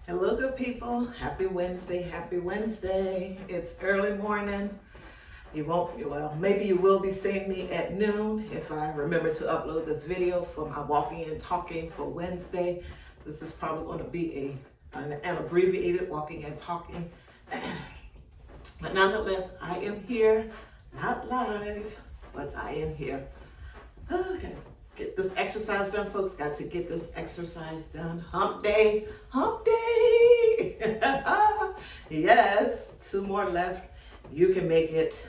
Hello, good people. Happy Wednesday. Happy Wednesday. It's early morning. Maybe you will be seeing me at noon if I remember to upload this video for my walking and talking for Wednesday. This is probably going to be an abbreviated walking and talking. But nonetheless, I am here, not live, but I am here. Gotta get this exercise done, folks. Got to get this exercise done. Hump day, hump day. Yes, 2 more left. You can make it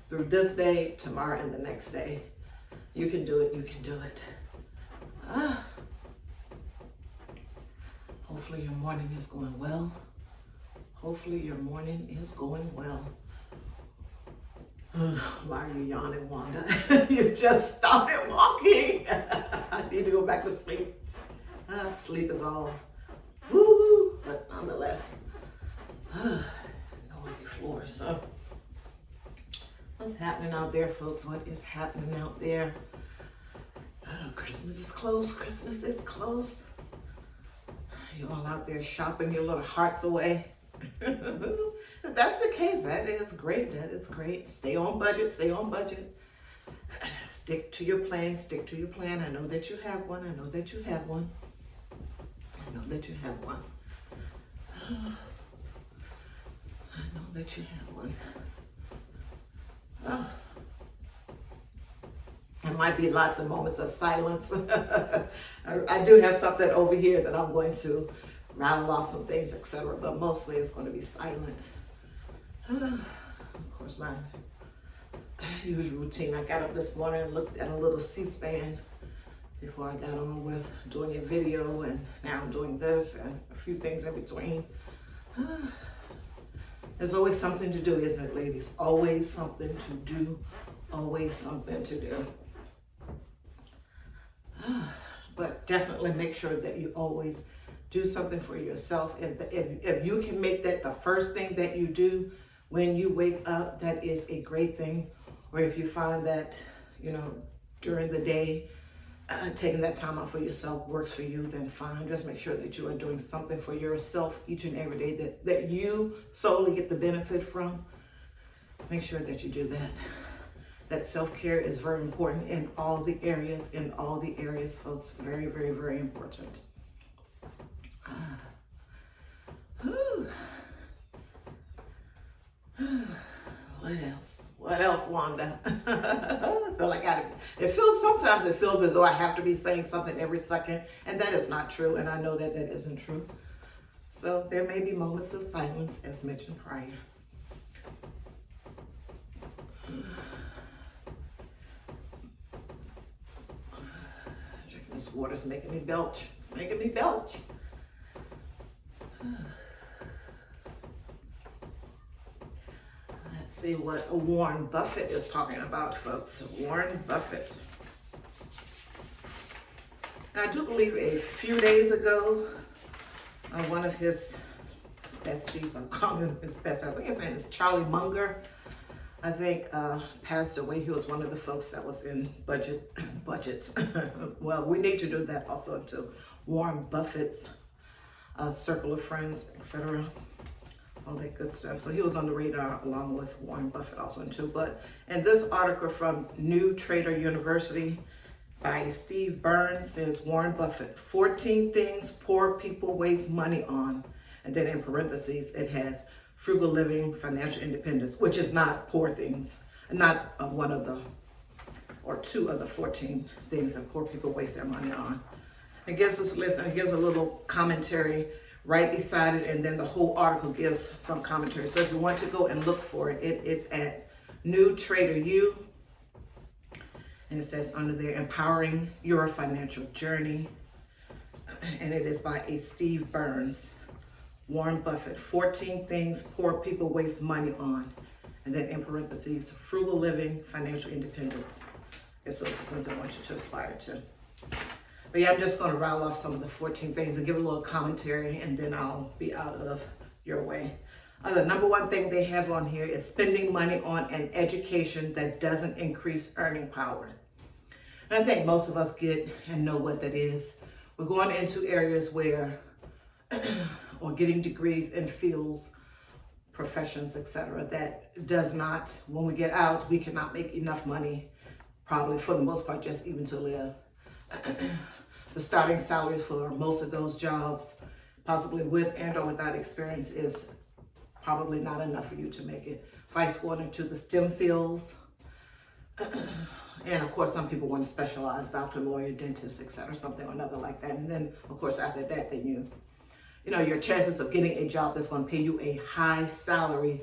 through this day, tomorrow, and the next day. You can do it, you can do it. Hopefully your morning is going well. Hopefully your morning is going well. Why are you yawning, Wanda? You just started walking. I need to go back to sleep. Sleep is all woo-woo, but nonetheless, noisy floors. So, what's happening out there, folks? What is happening out there? Christmas is close. Christmas is close. You all out there shopping your little hearts away. If that's the case, that is great. That is great. Stay on budget. Stay on budget. Stick to your plan. Stick to your plan. I know that you have one. I know that you have one. I know that you have one. I know that you have one. Oh. There might be lots of moments of silence. I do have something over here that I'm going to rattle off some things, etc. But mostly it's going to be silent. Of course, my usual routine. I got up this morning and looked at a little C-SPAN before I got on with doing a video, and now I'm doing this and a few things in between. There's always something to do, isn't it, ladies? Always something to do. Always something to do. But definitely make sure that you always do something for yourself. If you can make that the first thing that you do when you wake up, that is a great thing. Or if you find that, during the day, taking that time out for yourself works for you, then fine. Just make sure that you are doing something for yourself each and every day that you solely get the benefit from. Make sure that you do that. That self-care is very important in all the areas, folks. Very, very, very important. What else, Wanda? I feel like sometimes it feels as though I have to be saying something every second, and that is not true, and I know that that isn't true. So there may be moments of silence, as mentioned prior. Drinking this water's making me belch. It's making me belch. See what Warren Buffett is talking about, folks. Warren Buffett. Now, I do believe a few days ago, one of his besties, I'm calling him his best, I think his name is Charlie Munger, I think passed away. He was one of the folks that was in budgets. Well, we need to do that also to Warren Buffett's circle of friends, etc. All that good stuff. So he was on the radar along with Warren Buffett also too. But in this article from New Trader University by Steve Burns says Warren Buffett, 14 things poor people waste money on. And then in parentheses, it has frugal living, financial independence, which is not poor things, not one of the, or 2 of the 14 things that poor people waste their money on. It gives us a list, and it gives a little commentary right beside it, and then the whole article gives some commentary. So if you want to go and look for it, it's at New Trader U, and it says under there, Empowering Your Financial Journey, and it is by a Steve Burns. Warren Buffett, 14 things poor people waste money on, and then in parentheses, frugal living, financial independence. It's those things I want you to aspire to. But yeah, I'm just going to rattle off some of the 14 things and give a little commentary, and then I'll be out of your way. The number one thing they have on here is spending money on an education that doesn't increase earning power. And I think most of us get and know what that is. We're going into areas where or getting degrees in fields, professions, etc. that does not, when we get out, we cannot make enough money, probably for the most part, just even to live. The starting salary for most of those jobs, possibly with and or without experience, is probably not enough for you to make it. Vice going into the STEM fields, and of course some people want to specialize, doctor, lawyer, dentist, etc., something or another like that. And then of course after that, then you know, your chances of getting a job that's going to pay you a high salary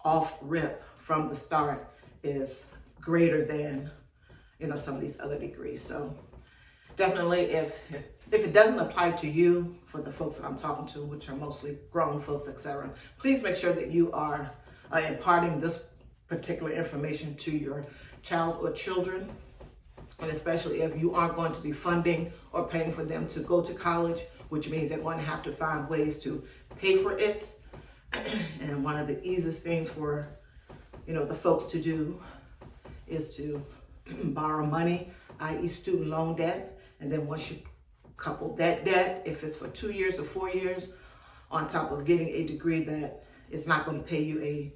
off rip from the start is greater than, you know, some of these other degrees. So definitely, if it doesn't apply to you, for the folks that I'm talking to, which are mostly grown folks, etc., please make sure that you are imparting this particular information to your child or children. And especially if you aren't going to be funding or paying for them to go to college, which means they're going to have to find ways to pay for it. And one of the easiest things for, you know, the folks to do is to borrow money, i.e. student loan debt. And then once you couple that debt, if it's for 2 years or 4 years, on top of getting a degree that is not going to pay you a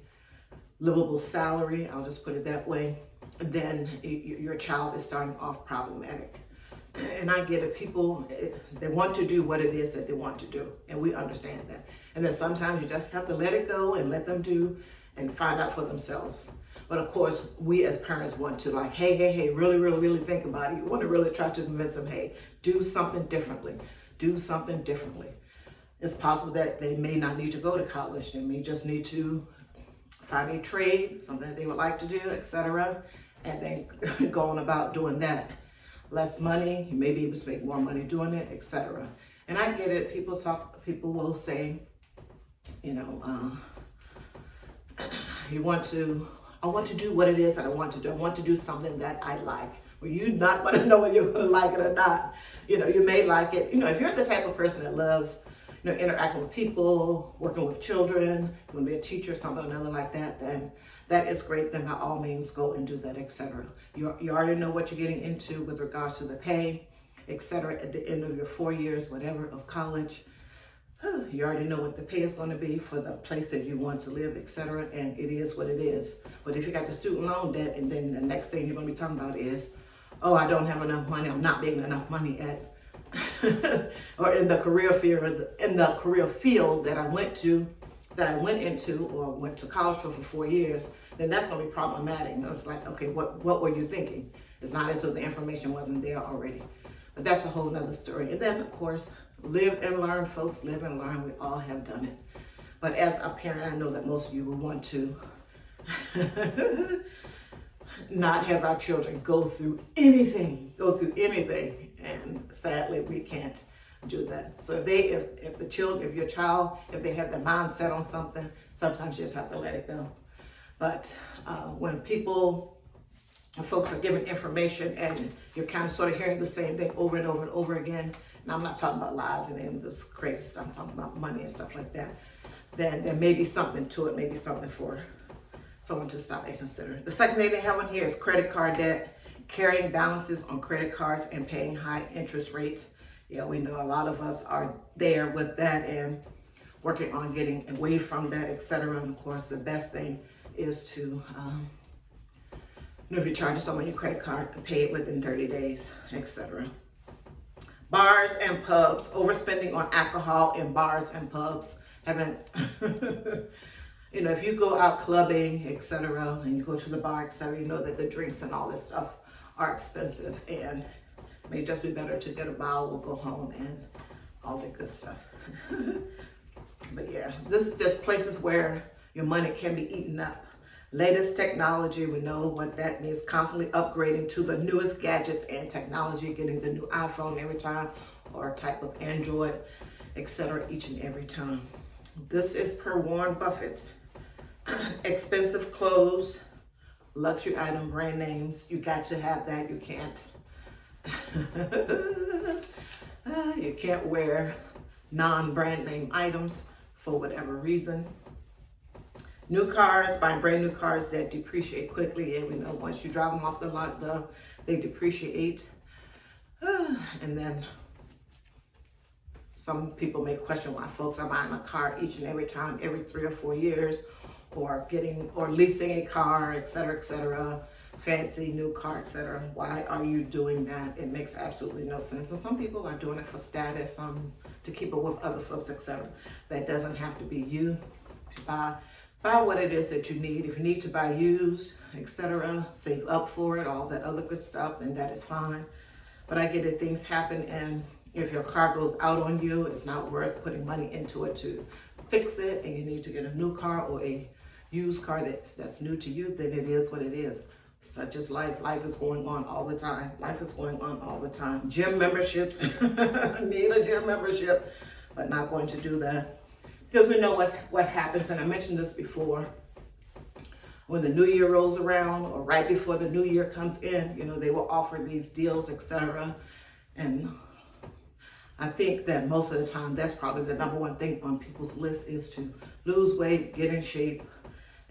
livable salary, I'll just put it that way, then your child is starting off problematic. And I get it, people, they want to do what it is that they want to do, and we understand that. And then sometimes you just have to let it go and let them do and find out for themselves. But of course, we as parents want to like, hey, really think about it. You want to really try to convince them, hey, do something differently. Do something differently. It's possible that they may not need to go to college. They may just need to find a trade, something that they would like to do, etc., and then go on about doing that. Less money, you may be able to make more money doing it, etc. And I get it. People will say, you know, I want to do what it is that I want to do. I want to do something that I like. Well, you're not going to know whether you're going to like it or not. You know, you may like it. You know, if you're the type of person that loves, you know, interacting with people, working with children, you want to be a teacher, something or another like that, then that is great. Then by all means, go and do that, etc. You already know what you're getting into with regards to the pay, etc. At the end of your 4 years, whatever, of college. You already know what the pay is going to be for the place that you want to live, etc. And it is what it is. But if you got the student loan debt, and then the next thing you're going to be talking about is, oh, I don't have enough money. I'm not making enough money at, or in the career field that I went into, or went to college for 4 years, then that's going to be problematic. And it's like, okay, what were you thinking? It's not as though the information wasn't there already. But that's a whole nother story. And then, of course, live and learn, folks. Live and learn. We all have done it. But as a parent, I know that most of you will want to not have our children go through anything. And sadly, we can't do that. So if your child, if they have their mindset on something, sometimes you just have to let it go. But when folks are giving information and you're kind of sort of hearing the same thing over and over and over again, and I'm not talking about lies and any of this crazy stuff, I'm talking about money and stuff like that, then there may be something to it, maybe something for someone to stop and consider. The second thing they have on here is credit card debt, carrying balances on credit cards and paying high interest rates. Yeah, we know a lot of us are there with that and working on getting away from that, etc. And of course, the best thing is to, if you charge someone your credit card, pay it within 30 days, etc. Bars and pubs, overspending on alcohol in bars and pubs. If you go out clubbing, etc., and you go to the bar, etc., you know that the drinks and all this stuff are expensive, and it may just be better to get a bottle or go home and all the good stuff. But yeah, this is just places where your money can be eaten up. Latest technology, we know what that means, constantly upgrading to the newest gadgets and technology, getting the new iPhone every time, or type of Android, etc., each and every time. This is per Warren Buffett. Expensive clothes, luxury item, brand names, you got to have that. You can't wear non-brand name items for whatever reason. New cars, buying brand new cars that depreciate quickly, and we know once you drive them off the lot, they depreciate. And then Some people may question why folks are buying a car each and every time, every 3 or 4 years, or leasing a car, etc., fancy new car, etc. Why are you doing that? It makes absolutely no sense. And some people are doing it for status, to keep up with other folks, etc. That doesn't have to be you. Buy what it is that you need. If you need to buy used, etc., save up for it, all that other good stuff, then that is fine. But I get it, things happen, and if your car goes out on you, it's not worth putting money into it to fix it, and you need to get a new car or a used car that's new to you, then it is what it is. Such is life. Life is going on all the time. Life is going on all the time. Gym memberships, need a gym membership, but not going to do that. Because we know what happens, and I mentioned this before, when the new year rolls around or right before the new year comes in, they will offer these deals, etc. And I think that most of the time, that's probably the number one thing on people's list is to lose weight, get in shape,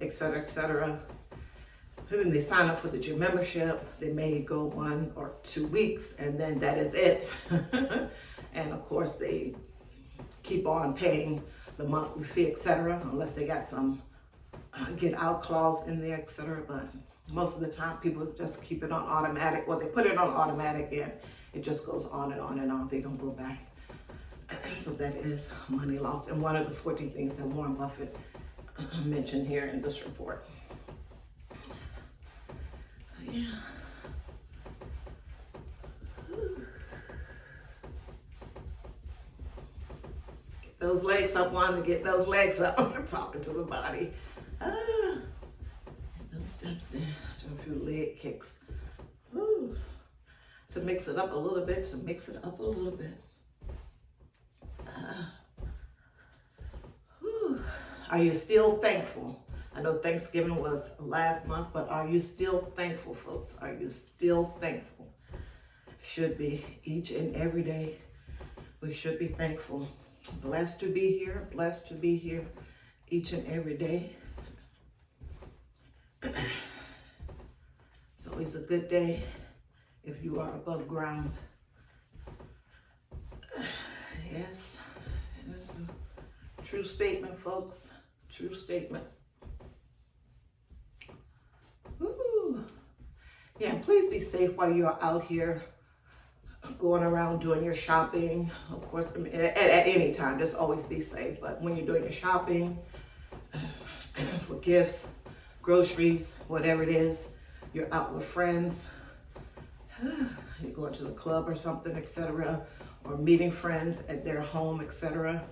etc., etc. And then they sign up for the gym membership. They may go 1 or 2 weeks, and then that is it. And of course, they keep on paying the monthly fee, etc., unless they got some get out clause in there, etc. But most of the time, people just keep it on automatic. Well, they put it on automatic, and it just goes on and on and on. They don't go back. So that is money lost. And one of the 14 things that Warren Buffett mentioned here in this report. Yeah. Get those legs up, Wanda. Get those legs up. I'm talking to the body. Those steps in. Do a few leg kicks. Woo. To mix it up a little bit. Are you still thankful? I know Thanksgiving was last month, but are you still thankful, folks? Are you still thankful? Should be each and every day. We should be thankful. Blessed to be here each and every day. It's always a good day if you are above ground. Yes, and it's a true statement, folks. True statement. Woo. Yeah, and please be safe while you're out here going around doing your shopping. Of course, at any time, just always be safe. But when you're doing your shopping for gifts, groceries, whatever it is, you're out with friends, you're going to the club or something, etc., or meeting friends at their home, etc.,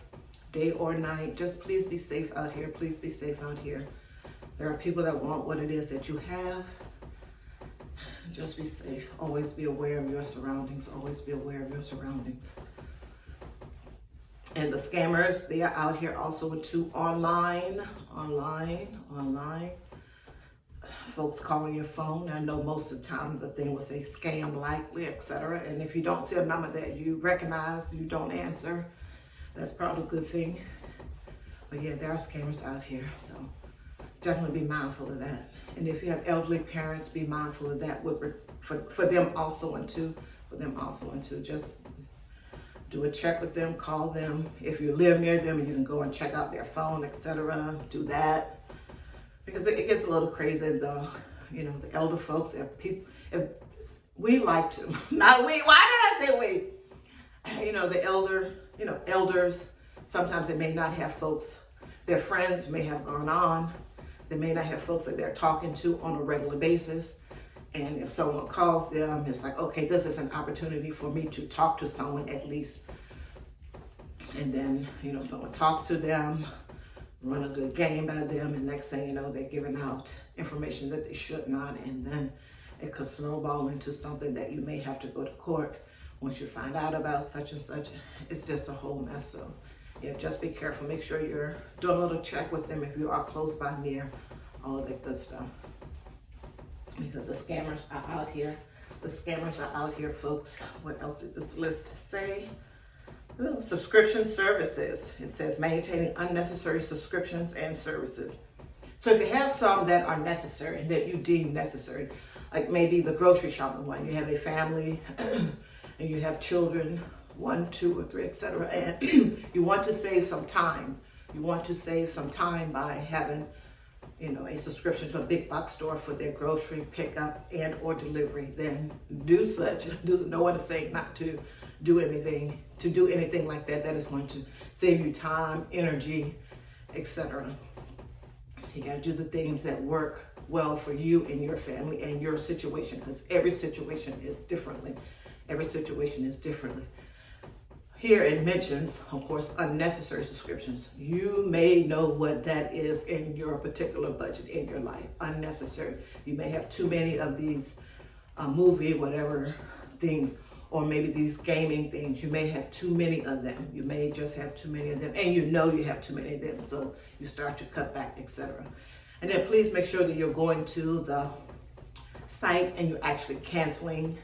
day or night, just please be safe out here. Please be safe out here. There are people that want what it is that you have. Just be safe. Always be aware of your surroundings. Always be aware of your surroundings. And the scammers, they are out here also too, online. Folks calling your phone. I know most of the time the thing will say scam likely, etc. And if you don't see a number that you recognize, you don't answer, that's probably a good thing. But yeah, there are scammers out here, so definitely be mindful of that. And if you have elderly parents, be mindful of that for them also and too. Just do a check with them, call them. If you live near them, you can go and check out their phone, etc. Do that. Because it gets a little crazy, the elder folks, if we like to, not we, why did I say we? The elders, sometimes they may not have folks, their friends may have gone on. They may not have folks that they're talking to on a regular basis. And if someone calls them, it's like, okay, this is an opportunity for me to talk to someone at least. And then, someone talks to them, run a good game by them, and next thing you know, they're giving out information that they should not, and then it could snowball into something that you may have to go to court once you find out about such and such. It's just a whole mess. So yeah, just be careful. Make sure you're doing a little check with them if you are close by, near, all of that good stuff. Because the scammers are out here. The scammers are out here, folks. What else did this list say? Ooh, subscription services. It says maintaining unnecessary subscriptions and services. So if you have some that are necessary, that you deem necessary, like maybe the grocery shopping one, you have a family and you have children 1, 2, or 3, etc. And you want to save some time. You want to save some time by having, a subscription to a big box store for their grocery pickup and or delivery. Then do such. No one is saying not to do anything like that. That is going to save you time, energy, etc. You got to do the things that work well for you and your family and your situation, because every situation is differently. Here it mentions, of course, unnecessary subscriptions. You may know what that is in your particular budget in your life. Unnecessary. You may have too many of these movie, whatever things, or maybe these gaming things. You may have too many of them. You may just have too many of them, and you have too many of them, so you start to cut back, etc. And then please make sure that you're going to the site and you're actually canceling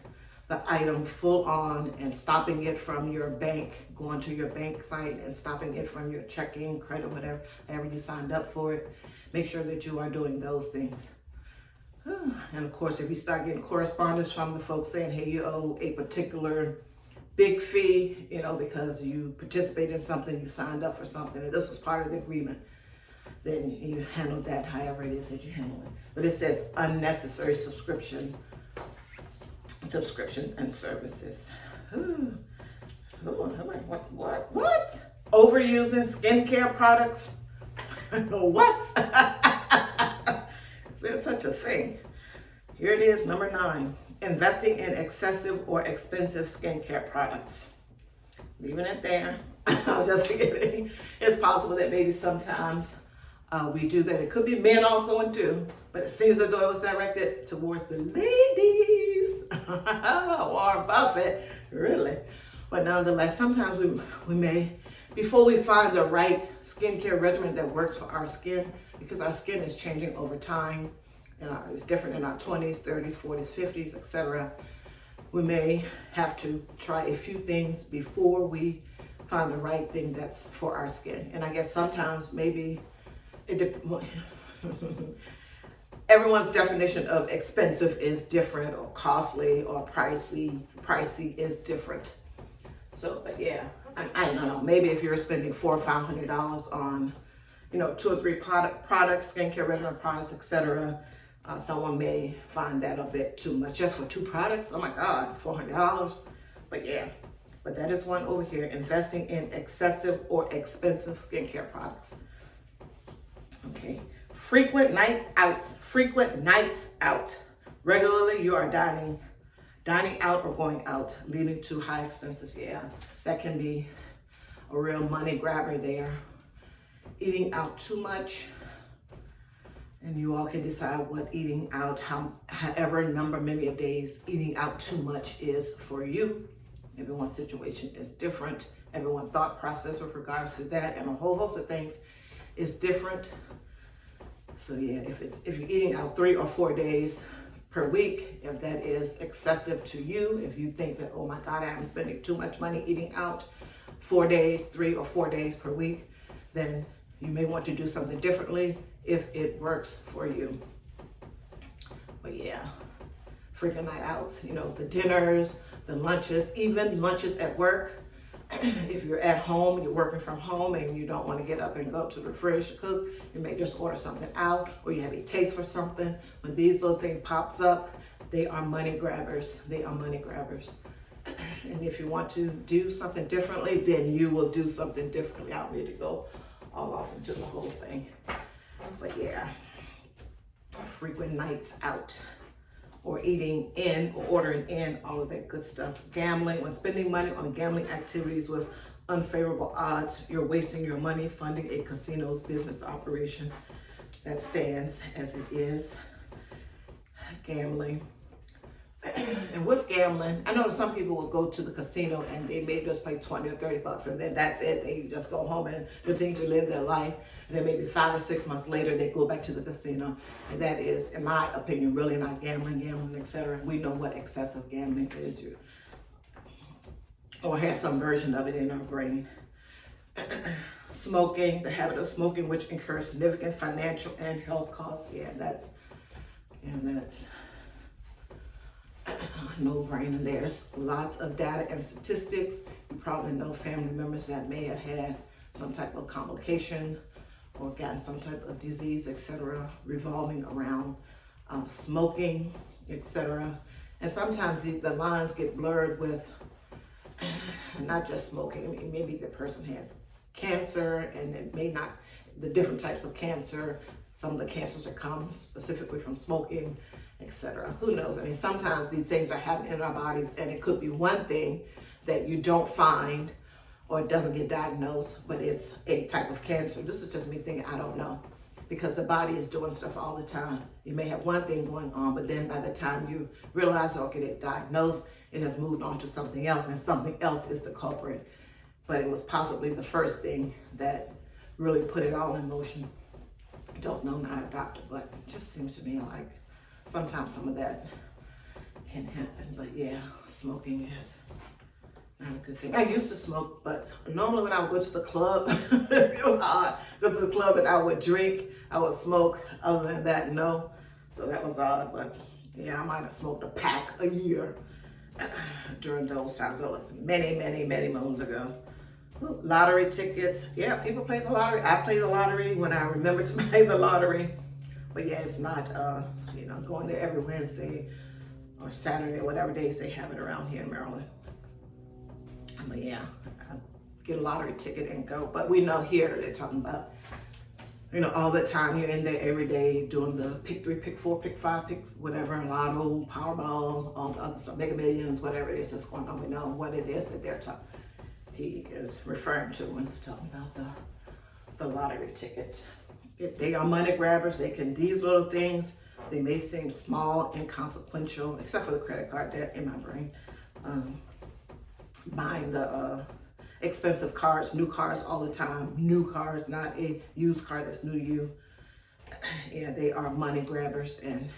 the item full on and stopping it from your bank, going to your bank site and stopping it from your checking, credit, whatever, however you signed up for it. Make sure that you are doing those things. And of course, if you start getting correspondence from the folks saying, hey, you owe a particular big fee, because you participated in something, you signed up for something, and this was part of the agreement, then you handle that however it is that you handle it. But it says unnecessary subscriptions and services. I'm like, what? Overusing skincare products? What? Is there such a thing? Here it is, number 9. Investing in excessive or expensive skincare products. Leaving it there. I'm just kidding. It's possible that maybe sometimes we do that. It could be men also do, but it seems as though it was directed towards the ladies. Warren Buffett, really. But nonetheless, sometimes we may, before we find the right skincare regimen that works for our skin, because our skin is changing over time, and it's different in our 20s, 30s, 40s, 50s, etc. We may have to try a few things before we find the right thing that's for our skin. And I guess sometimes maybe everyone's definition of expensive is different, or costly, or pricey is different. So, but yeah, I don't know. Maybe if you're spending $400 or $500 on, 2 or 3 products, skincare regimen products, etc., someone may find that a bit too much just for 2 products. Oh my God, $400. But yeah, but that is one over here: investing in excessive or expensive skincare products. Okay. Frequent nights out. Regularly you are dining out or going out, leading to high expenses. Yeah, that can be a real money grabber there. Eating out too much, and you all can decide what eating out, however many of days eating out too much is for you. Everyone's situation is different. Everyone's thought process with regards to that and a whole host of things is different. So yeah, if you're eating out 3 or 4 days per week, if that is excessive to you, if you think that, oh my God, I'm spending too much money eating out 3 or 4 days per week, then you may want to do something differently if it works for you. But yeah, frequent night outs, the dinners, the lunches, even lunches at work. If you're at home, you're working from home, and you don't want to get up and go to the fridge to cook, you may just order something out, or you have a taste for something. When these little things pops up, they are money grabbers. And if you want to do something differently, then you will do something differently. I don't need to go all off into the whole thing. But yeah, frequent nights out, or eating in, or ordering in, all of that good stuff. Gambling, when spending money on gambling activities with unfavorable odds, you're wasting your money funding a casino's business operation. That stands as it is. Gambling. And with gambling, I know that some people will go to the casino and they may just pay $20 or $30 and then that's it. They just go home and continue to live their life. And then maybe 5 or 6 months later, they go back to the casino. And that is, in my opinion, really not gambling, etc. We know what excessive gambling is, or have some version of it in our brain. Smoking, the habit of smoking, which incurs significant financial and health costs. Yeah, that's no-brainer. There's lots of data and statistics. You probably know family members that may have had some type of complication or gotten some type of disease, etc., revolving around smoking, etc. And sometimes the lines get blurred with not just smoking. I mean, maybe the person has cancer, and it may not, the different types of cancer, some of the cancers that come specifically from smoking, etc. Who knows? I mean, sometimes these things are happening in our bodies, and it could be one thing that you don't find or it doesn't get diagnosed, but it's a type of cancer. This is just me thinking, I don't know, because the body is doing stuff all the time. You may have one thing going on, but then by the time you realize or get it diagnosed, it has moved on to something else, and something else is the culprit. But it was possibly the first thing that really put it all in motion. Don't know, not a doctor, but it just seems to me like sometimes some of that can happen. But yeah, smoking is not a good thing. I used to smoke, but normally when I would go to the club, it was odd. Go to the club and I would drink, I would smoke. Other than that, no. So that was odd, but yeah, I might have smoked a pack a year during those times. That was many, many, many moons ago. Lottery tickets. Yeah, people play the lottery. I play the lottery when I remember to play the lottery. But yeah, it's not, going there every Wednesday or Saturday or whatever days they have it around here in Maryland. But yeah, I get a lottery ticket and go. But we know here they're talking about, all the time you're in there every day doing the pick 3, pick 4, pick 5, pick whatever, Lotto, Powerball, all the other stuff, Mega Millions, whatever it is that's going on. We know what it is that he is referring to when talking about the lottery tickets. If they are money grabbers, these little things, they may seem small, inconsequential, except for the credit card debt in my brain. Buying the expensive cars, new cars all the time, new cars, not a used car that's new to you. Yeah, they are money grabbers. And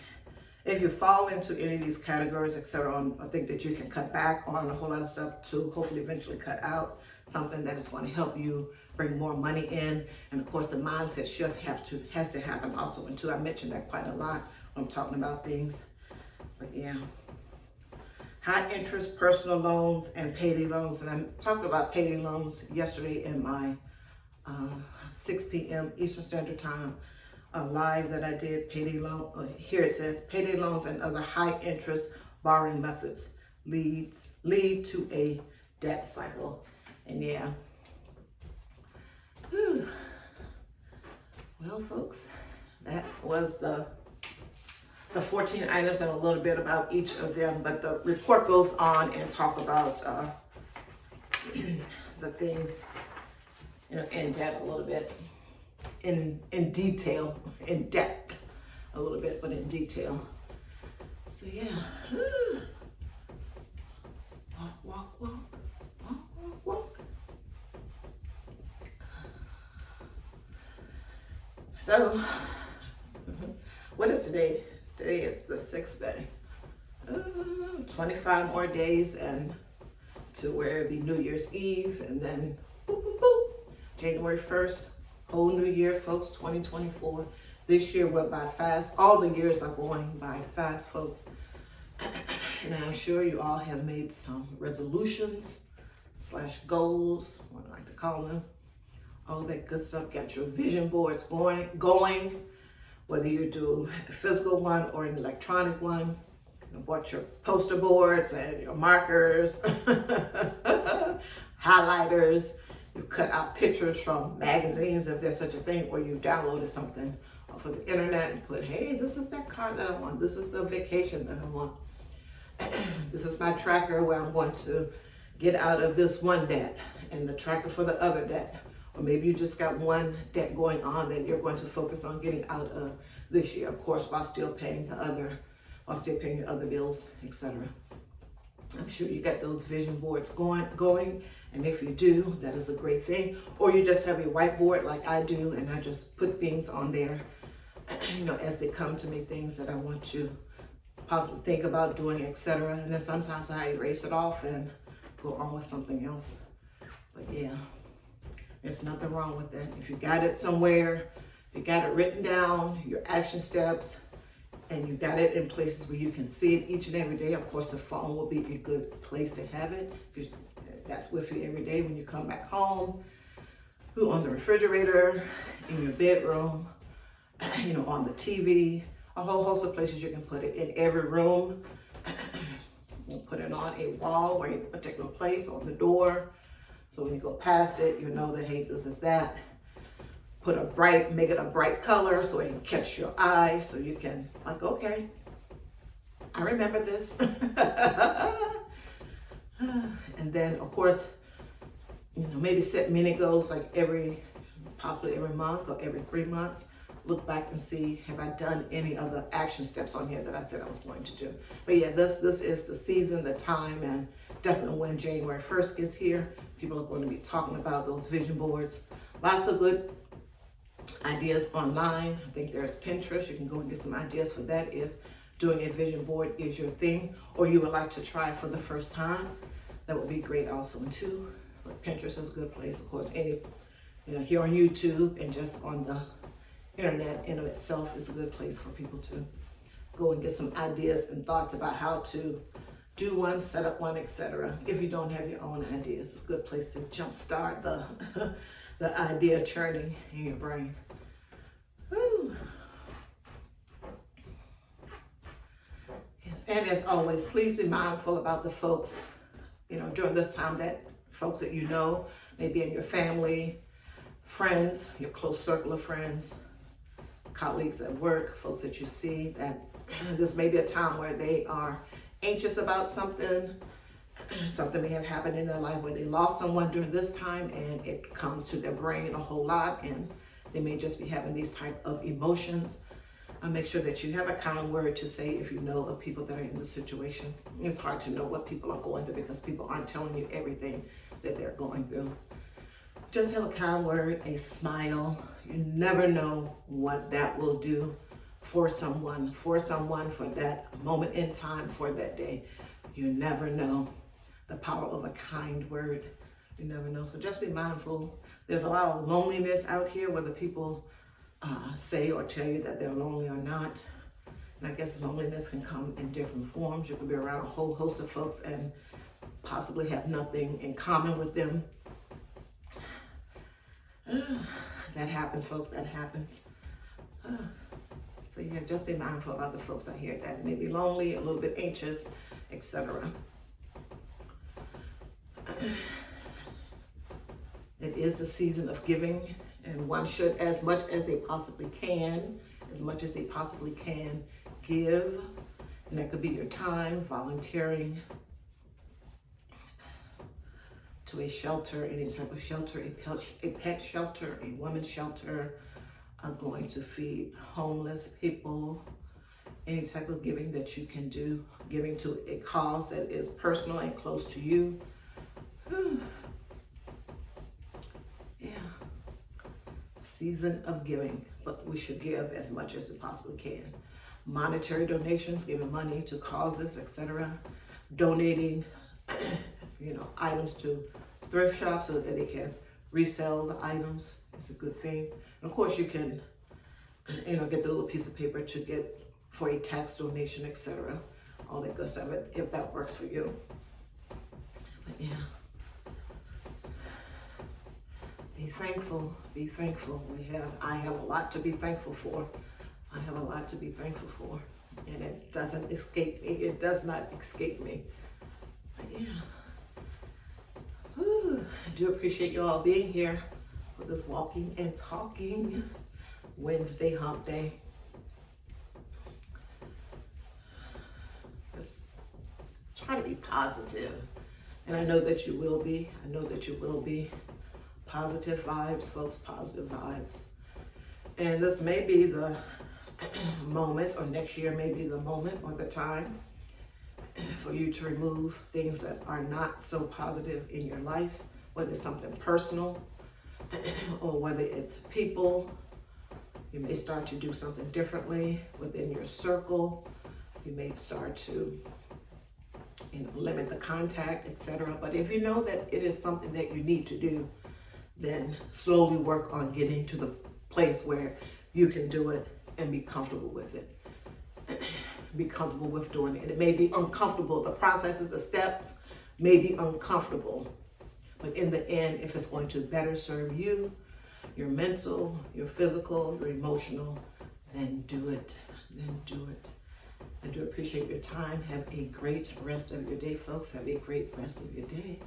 if you fall into any of these categories, etc., I think that you can cut back on a whole lot of stuff to hopefully eventually cut out something that is going to help you bring more money in. And of course, the mindset shift has to happen also. And too, I mentioned that quite a lot when I'm talking about things. But yeah. High interest personal loans and payday loans. And I talked about payday loans yesterday in my 6 p.m. Eastern Standard Time live that I did. Payday loan. Here it says payday loans and other high interest borrowing methods lead to a debt cycle. And yeah. Whew. Well, folks, that was the 14 items and a little bit about each of them, but the report goes on and talk about the things in depth a little bit, in detail, in depth a little bit, but in detail. So yeah, walk, walk, walk, walk, walk, walk. So, what is today? Today is the 6th day. 25 more days and to where it'll be New Year's Eve, and then boop, boop, boop, January 1st, whole new year, folks, 2024. This year went by fast. All the years are going by fast, folks. And I'm sure you all have made some resolutions / goals, what I like to call them. All that good stuff. Got your vision boards going. Whether you do a physical one or an electronic one. You bought your poster boards and your markers, highlighters. You cut out pictures from magazines, if there's such a thing, or you downloaded something off of the internet and put, hey, this is that car that I want. This is the vacation that I want. This is my tracker where I'm going to get out of this one debt, and the tracker for the other debt. Or maybe you just got one debt going on that you're going to focus on getting out of this year, of course, while still paying the other bills, etc. I'm sure you got those vision boards going, and if you do, that is a great thing. Or you just have a whiteboard like I do, and I just put things on there, as they come to me, things that I want to possibly think about doing, etc. And then sometimes I erase it off and go on with something else. But yeah. There's nothing wrong with that. If you got it somewhere, you got it written down, your action steps, and you got it in places where you can see it each and every day. Of course, the phone will be a good place to have it because that's with you every day when you come back home. On the refrigerator, in your bedroom, on the TV, a whole host of places you can put it. In every room, you put it on a wall or a particular place, on the door. So when you go past it, you know that, hey, this is that. Make it a bright color so it can catch your eye, so you can, like, okay, I remember this. And then, of course, maybe set mini goals like possibly every month or every 3 months. Look back and see, have I done any other action steps on here that I said I was going to do? But yeah, this is the season, the time, and definitely when January 1st gets here, people are going to be talking about those vision boards. Lots of good ideas online. I think there's Pinterest. You can go and get some ideas for that if doing a vision board is your thing, or you would like to try it for the first time. That would be great also too. But Pinterest is a good place, of course. Here on YouTube and just on the internet in of itself is a good place for people to go and get some ideas and thoughts about how to do one, set up one, etc. If you don't have your own ideas, it's a good place to jumpstart the the idea churning in your brain. Woo. Yes, and as always, please be mindful about the folks, during this time, that folks that maybe in your family, friends, your close circle of friends, colleagues at work, folks that you see, that this may be a time where they are anxious about something. Something may have happened in their life where they lost someone during this time, and it comes to their brain a whole lot, and they may just be having these type of emotions. Make sure that you have a kind word to say if you know of people that are in the situation. It's hard to know what people are going through because people aren't telling you everything that they're going through. Just have a kind word, a smile. You never know what that will do for someone, for that moment in time, for that day. You never know the power of a kind word. You never know. So just be mindful. There's a lot of loneliness out here, whether people say or tell you that they're lonely or not. And I guess loneliness can come in different forms. You could be around a whole host of folks and possibly have nothing in common with them. That happens, folks, that happens. So yeah, just be mindful about the folks out here that may be lonely, a little bit anxious, etc. It is the season of giving, and one should, as much as they possibly can, give. And that could be your time, volunteering to a shelter, any type of shelter, a pet shelter, a women's shelter, going to feed homeless people, any type of giving that you can do, giving to a cause that is personal and close to you. Yeah, season of giving, but we should give as much as we possibly can. Monetary donations, giving money to causes, etc. Donating, items to thrift shops so that they can resell the items. It's a good thing. And of course, you can, get the little piece of paper to get for a tax donation, etc. All that good stuff, if that works for you. But yeah. Be thankful, be thankful. I have a lot to be thankful for. And it doesn't escape me. It does not escape me. But yeah. I do appreciate you all being here for this walking and talking Wednesday hump day. Just try to be positive. And I know that you will be. Positive vibes, folks, positive vibes. And this may be the moment, or next year may be the moment or the time for you to remove things that are not so positive in your life, whether it's something personal or whether it's people. You may start to do something differently within your circle. You may start to limit the contact, etc. But if you know that it is something that you need to do, then slowly work on getting to the place where you can do it and be comfortable with it. be comfortable with doing it. It may be uncomfortable. The processes, the steps may be uncomfortable. But in the end, if it's going to better serve you, your mental, your physical, your emotional, then do it. Then do it. I do appreciate your time. Have a great rest of your day, folks. Have a great rest of your day.